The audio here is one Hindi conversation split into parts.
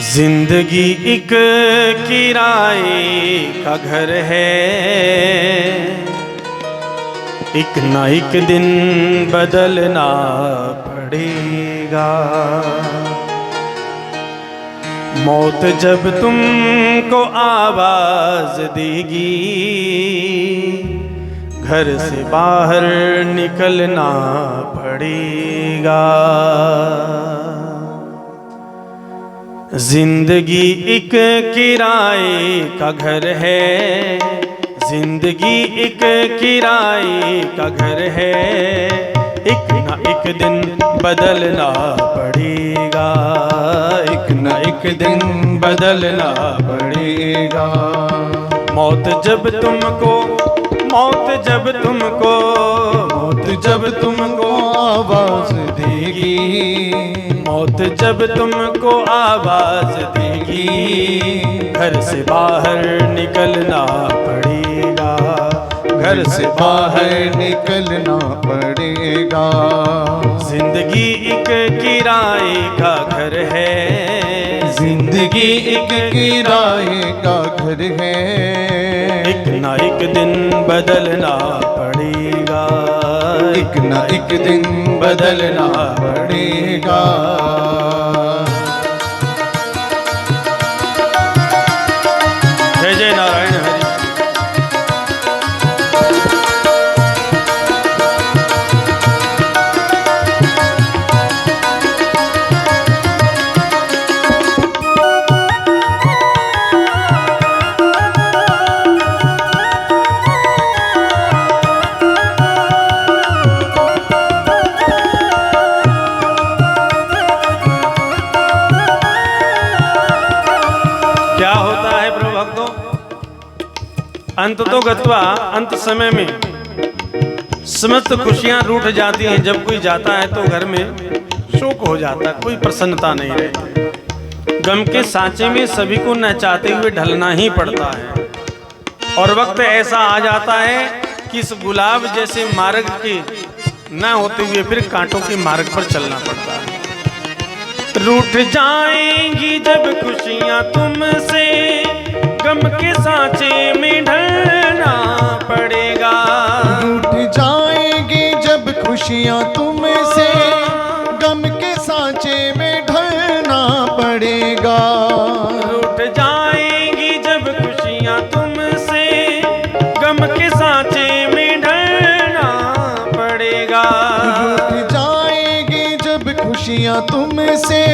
जिंदगी एक किराए का घर है, एक ना एक दिन बदलना पड़ेगा। मौत जब तुमको आवाज देगी, घर से बाहर निकलना पड़ेगा। जिंदगी एक किराए का घर है, जिंदगी एक किराए का घर है, एक ना एक दिन बदलना पड़ेगा, एक ना एक दिन बदलना पड़ेगा। मौत जब तुमको मौत जब तुमको आवाज देगी, मौत जब तुमको आवाज देगी, घर से बाहर निकलना पड़ेगा, घर से बाहर निकलना पड़ेगा। जिंदगी एक किराए का घर है, जिंदगी एक किराए का घर है, एक ना एक दिन बदलना पड़ेगा, एक ना एक दिन बदलना पड़ेगा। जय जय नारायण हरि। अंत तो गत्वा, अंत समय में समस्त खुशियां रूठ जाती हैं। जब कोई जाता है तो घर में शोक हो जाता है, कोई प्रसन्नता नहीं रहती। गम के सांचे में सभी को न चाहते हुए ढलना ही पड़ता है। और वक्त ऐसा आ जाता है कि इस गुलाब जैसे मार्ग के न होते हुए फिर कांटों के मार्ग पर चलना पड़ता है। रूठ जाएंगी जब खुशियां तुमसे, गम के सांचे में ढलना पड़ेगा। रूठ जाएंगी जब खुशियां तुमसे, गम के सांचे में ढलना पड़ेगा। रूठ जाएंगी जब खुशियां तुमसे, गम के सांचे में ढलना पड़ेगा। रूठ जाएंगी जब खुशियां तुमसे,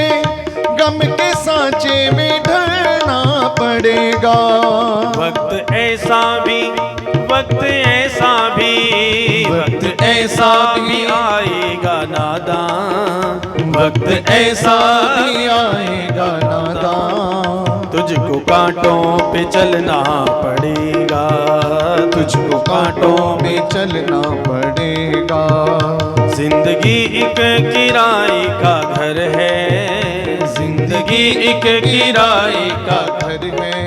गम के सांचे में ढलना पड़ेगा। वक्त ऐसा भी, वक्त ऐसा भी, वक्त ऐसा भी आएगा नादान, वक्त ऐसा भी आएगा नादान। तुझको कांटों पे चलना पड़ेगा, तुझको कांटों पे चलना पड़ेगा। जिंदगी एक किराए का घर है, जिंदगी एक किराए का घर है,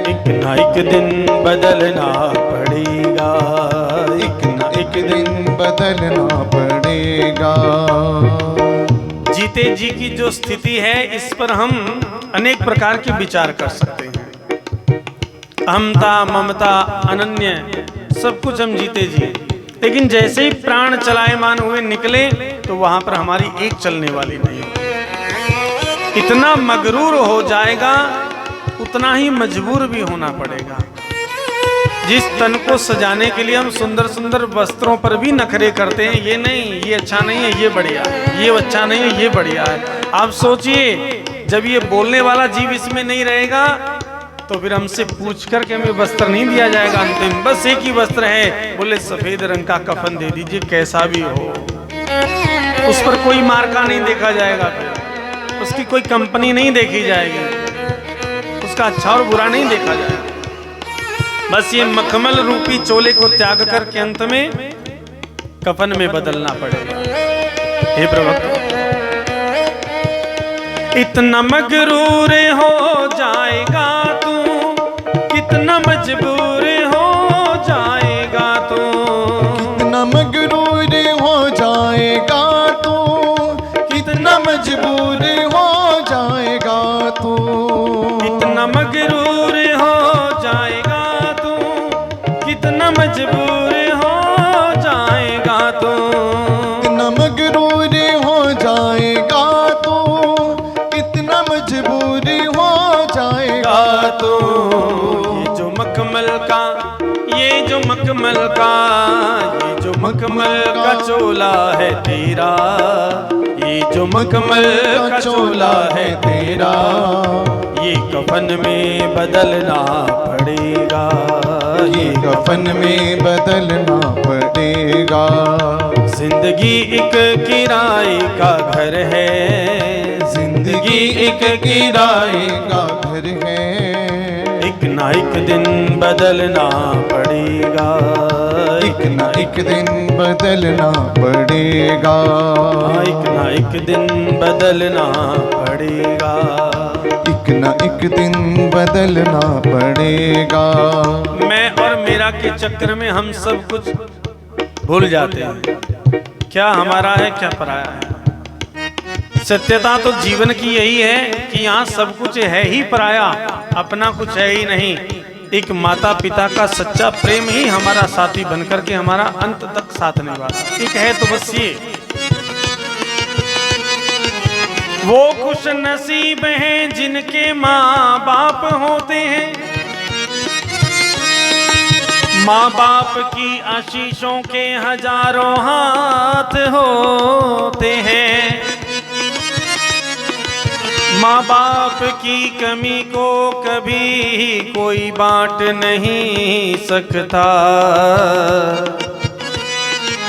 एक ना एक दिन बदलना पड़ेगा, एक ना एक दिन बदलना पड़ेगा। जीते जी की जो स्थिति है, इस पर हम अनेक प्रकार के विचार कर सकते हैं। अहमता, ममता, अनन्य सब कुछ हम जीते जी, लेकिन जैसे ही प्राण चलायमान हुए निकले तो वहां पर हमारी एक चलने वाली नहीं होगी। इतना मगरूर हो जाएगा, उतना ही मजबूर भी होना पड़ेगा। जिस तन को सजाने के लिए हम सुंदर सुंदर वस्त्रों पर भी नखरे करते हैं, ये नहीं, ये अच्छा नहीं है, ये बढ़िया है, ये अच्छा नहीं है, ये बढ़िया है। आप सोचिए, जब ये बोलने वाला जीव इसमें नहीं रहेगा तो फिर हमसे पूछ कर के हमें वस्त्र नहीं दिया जाएगा। अंतिम बस एक ही वस्त्र है, बोले सफेद रंग का कफन दे दीजिए, कैसा भी हो। उस पर कोई मार्का नहीं देखा जाएगा, फिर उसकी कोई कंपनी नहीं देखी जाएगी, उसका अच्छा और बुरा नहीं देखा जाएगा। बस ये मखमल रूपी चोले को त्याग कर के अंत में कफन में बदलना पड़ेगा। हे प्रभु, इतना मगरूर हो जाएगा तू, कितना मजबूर हो जाएगा तू, कितना मगरूर हो जाएगा तू, कितना मजबूर हो जाएगा तू। ये जो मखमल का ये जो मखमल का ये जो मखमल का चोला है तेरा, ये जो मखमल का चोला है तेरा, ये कफन में बदलना पड़ेगा, ये कफन में बदलना पड़ेगा। जिंदगी एक किराए का घर है, जिंदगी एक किराए का घर है, एक ना एक दिन बदलना पड़ेगा, एक ना एक दिन बदलना पड़ेगा, एक ना एक दिन बदलना पड़ेगा, एक ना एक दिन बदलना पड़ेगा। मैं और मेरा के चक्कर में हम सब कुछ भूल जाते हैं, क्या हमारा है क्या पराया है। सत्यता तो जीवन की यही है कि यहाँ सब कुछ है ही पराया, अपना कुछ है ही नहीं। एक माता पिता का सच्चा प्रेम ही हमारा साथी बनकर के हमारा अंत तक साथ निभाता। एक है तो बस ये, वो खुश नसीब हैं जिनके माँ बाप होते हैं, माँ बाप की आशीषों के हजारों हाथ होते हैं, माँ बाप की कमी को कभी कोई बांट नहीं सकता,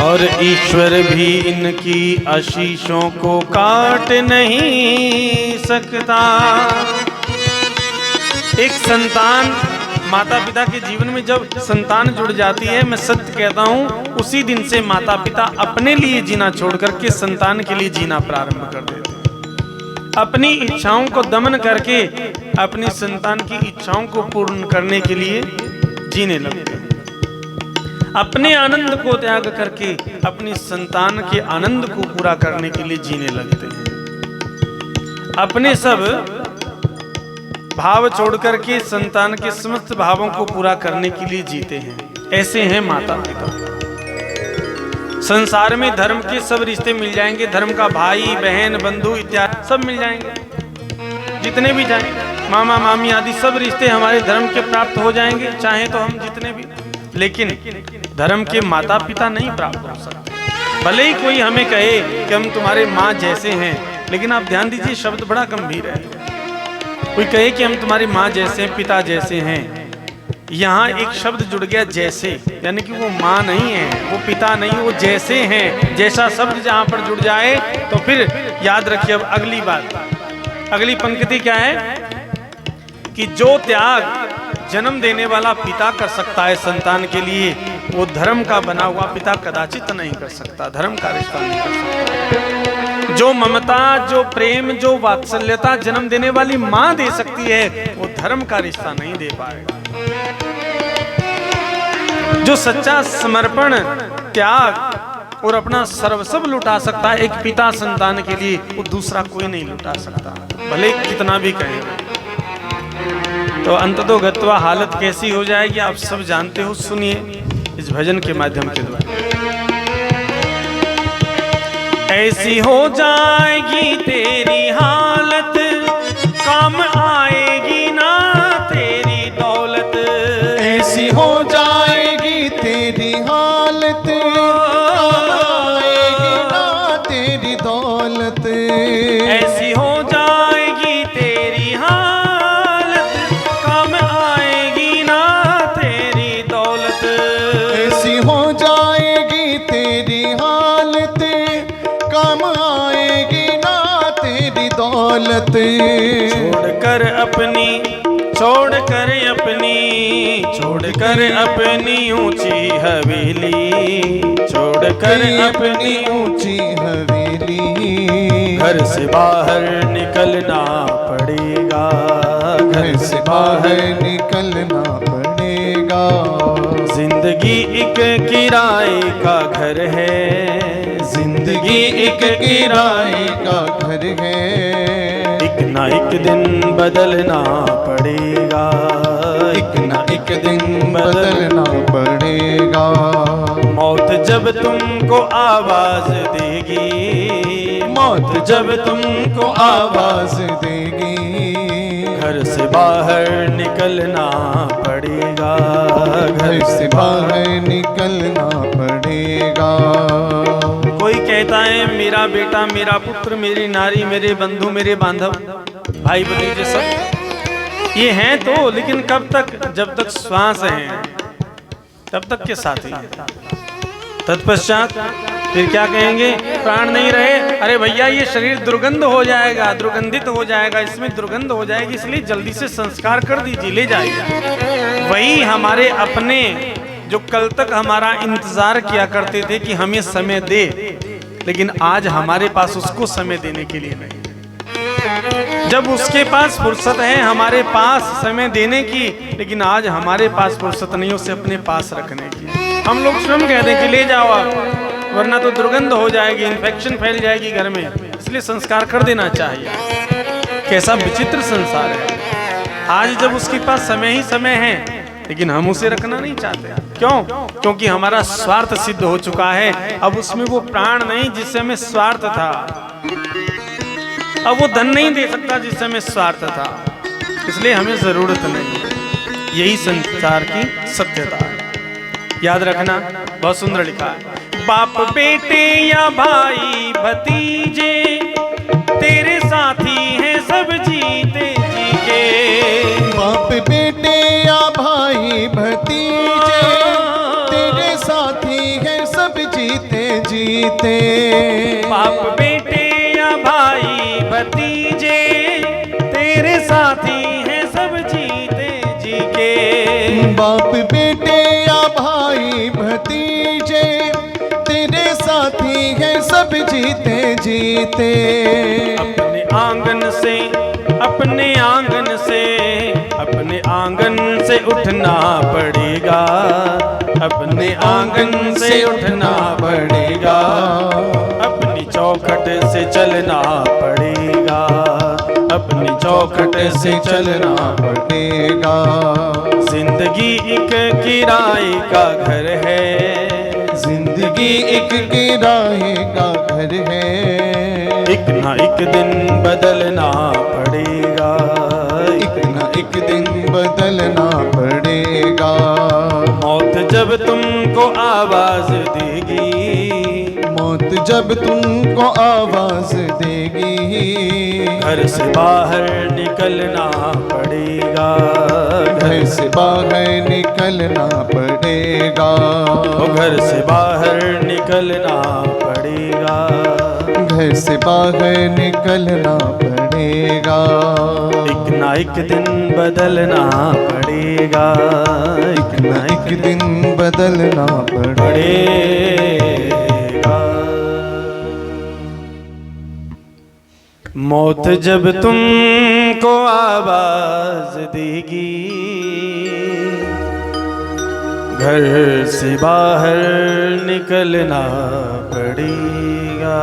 और ईश्वर भी इनकी आशीषों को काट नहीं सकता। एक संतान माता पिता के जीवन में जब संतान जुड़ जाती है, मैं सत्य कहता हूँ, उसी दिन से माता पिता अपने लिए जीना छोड़ करके संतान के लिए जीना प्रारंभ कर देते हैं। अपनी इच्छाओं को दमन करके अपनी संतान की इच्छाओं को पूर्ण करने के लिए जीने लगते हैं। अपने आनंद को त्याग करके अपनी संतान के आनंद को पूरा करने के लिए जीने लगते हैं। अपने सब भाव छोड़ करके संतान के समस्त भावों को पूरा करने के लिए जीते हैं। ऐसे हैं माता पिता। संसार में धर्म के सब रिश्ते मिल जाएंगे, धर्म का भाई बहन बंधु इत्यादि सब मिल जाएंगे, जितने भी जाएंगे, मामा मामी आदि सब रिश्ते हमारे धर्म के प्राप्त हो जाएंगे, चाहे तो हम जितने भी, लेकिन धर्म के माता पिता नहीं प्राप्त हो सकते। भले ही कोई हमें कहे कि हम तुम्हारे माँ जैसे हैं, लेकिन आप ध्यान दीजिए शब्द बड़ा गंभीर है। कोई कहे कि हम तुम्हारी माँ जैसे हैं, पिता जैसे हैं, यहाँ एक शब्द जुड़ गया जैसे, यानी कि वो माँ नहीं है, वो पिता नहीं, वो जैसे हैं। जैसा शब्द जहाँ पर जुड़ जाए तो फिर याद रखिए। अब अगली बात, अगली पंक्ति क्या है कि जो त्याग जन्म देने वाला पिता कर सकता है संतान के लिए, वो धर्म का बना हुआ पिता कदाचित नहीं कर सकता, धर्म का रिश्ता नहीं कर सकता। जो ममता, जो प्रेम, जो वात्सल्यता जन्म देने वाली माँ दे सकती है, वो धर्म का रिश्ता नहीं दे पाएगा। जो सच्चा समर्पण, त्याग और अपना सर्वस्व लुटा सकता है एक पिता संतान के लिए, वो दूसरा कोई नहीं लुटा सकता, भले कितना भी कहे। तो अंततो गत्वा हालत कैसी हो जाएगी आप सब जानते हो, सुनिए इस भजन के माध्यम के द्वारा। ऐसी हो जाएगी तेरी हालत, काम आएगी ना तेरी दौलत। ऐसी हो जाएगी तेरी हालत, काम आएगी ना तेरी दौलत। ऐसी हो जाएगी तेरी हालत, काम आएगी ना तेरी दौलत। ऐसी हो जाएगी तेरी हालत, काम आएगी ना तेरी दौलत। छोड़कर अपनी ऊंची हवेली, छोड़कर अपनी ऊंची हवेली। घर से बाहर निकलना पड़ेगा, घर से बाहर निकलना पड़ेगा। जिंदगी एक किराए का घर है, जिंदगी एक किराए का घर है। एक ना एक दिन बदलना पड़ेगा, एक ना एक दिन बदलना पड़ेगा। मौत जब तुमको आवाज देगी, मौत जब तुमको आवाज देगी। घर से बाहर निकलना पड़ेगा, घर से बाहर निकलना पड़ेगा। कोई कहता है मेरा बेटा, मेरा पुत्र, मेरी नारी, मेरे बंधु, मेरे बांधव, भाई भतीजे सब ये हैं तो, लेकिन कब तक? जब तक श्वास है तब तक के साथ ही। तत्पश्चात फिर क्या कहेंगे? प्राण नहीं रहे, अरे भैया ये शरीर दुर्गंध हो जाएगा, दुर्गंधित हो जाएगा, इसमें दुर्गंध हो जाएगी, इसलिए जल्दी से संस्कार कर दीजिए, ले जाइए। वही हमारे अपने जो कल तक हमारा इंतजार किया करते थे कि हमें समय दे, लेकिन आज हमारे पास उसको समय देने के लिए नहीं। जब उसके पास फुर्सत है हमारे पास समय देने की, लेकिन आज हमारे पास फुर्सत नहीं उसे अपने पास रखने की। हम लोग स्वयं कहते हैं कि ले जाओ आप, वरना तो दुर्गंध हो जाएगी, इन्फेक्शन फैल जाएगी घर में, इसलिए संस्कार कर देना चाहिए। कैसा विचित्र संसार है। आज जब उसके पास समय ही समय है, लेकिन हम उसे रखना नहीं चाहते। क्यों? क्योंकि हमारा स्वार्थ सिद्ध हो चुका है। अब उसमें वो प्राण नहीं जिससे हमें स्वार्थ था, अब वो धन नहीं दे सकता जिससे हमें स्वार्थ था, इसलिए हमें जरूरत नहीं। यही संसार की सत्यता है, याद रखना। बहुत सुंदर लिखा है। बाप बेटे या भाई भतीजे तेरे साथी हैं सब जीते जी के। बाप बेटे या भाई भतीजे तेरे साथी हैं सब जीते जीते। बाप बेटे या भाई भतीजे तेरे साथी हैं सब जीते जी के। बाप बेटे या भाई भतीजे तेरे साथी हैं सब जीते जीते। अपने आंगन से, अपने आंगन से, अपने आंगन से उठना पड़ेगा, अपने आंगन से उठना पड़ेगा, अपनी चौखट से चलना पड़ेगा, अपनी चौखट से चलना पड़ेगा। जिंदगी एक किराए का घर है, जिंदगी एक किराए का घर है। एक ना एक दिन बदलना पड़ेगा, एक ना एक दिन बदलना पड़ेगा। मौत जब तुमको आवाज देगी, मौत जब तुमको आवाज देगी। घर से बाहर निकलना पड़ेगा, घर से बाहर निकलना पड़ेगा। घर से बाहर निकलना पड़ेगा, घर से बाहर निकलना पड़ेगा। एक ना एक दिन बदलना पड़ेगा, एक ना एक दिन बदलना पड़ेगा। मौत जब तुमको आवाज देगी, घर से बाहर निकलना पड़ेगा।